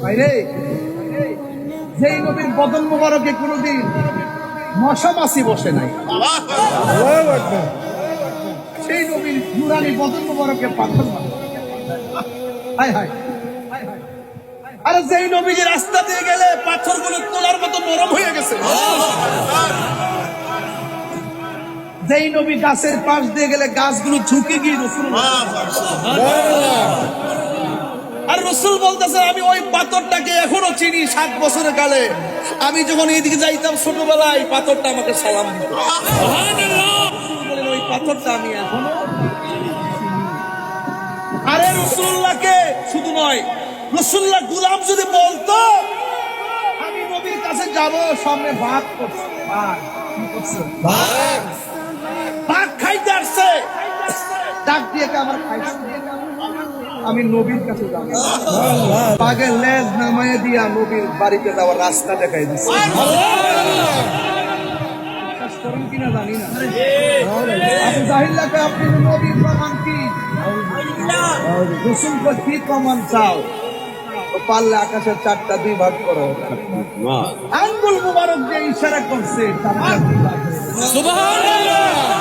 ভাইরে, যেই নবীর বদন মোবারকে কোনোদিন মশা মাছি বসে নাই, সেই নবীর নুরানি বদন মোবারকে পাথর মারে। হায় হায়, আরে যেই নবীর রাস্তা দিয়ে গেলে পাথরগুলো তোলার মতো নরম হয়ে গেছে, যেই নবী গাছের পাশ দিয়ে গেলে গাছগুলো ঝুঁকে গিয়ে রসুল, আর রসুল বলতেছে আমি ওই পাথরটাকে এখনো চিনি। 7 বছরের কালে আমি যখন এইদিকে যাইতাম ছোটবেলায়, পাথরটা আমাকে সালাম দিত। ওই পাথরটা আমি এখনো। আরে রসুল্লাহকে শুধু নয়, রসুল্লাহ গুলাম যদি বলতো আমি নবীর কাছে যাব, সামনে ভাত করছে, ভাত খাইতে আসছে, ডাক দিয়ে আমার খাইছে, আমি নবীর কাছে যাবো, পাগের লেজ নামায় দিয়া নবীর বাড়িতে যাওয়ার রাস্তা দেখাই দিচ্ছে। কিনা জানি না, আপনি জাহিল্লাকে আপনি নবীর প্রমাণ কি? রসুল কি প্রমাণ চাও? পারলে আকাশের 4টা 2 ভাগ করো। আঙ্গুল মুবারক যে ইশারা করছে, সুবহানাল্লাহ।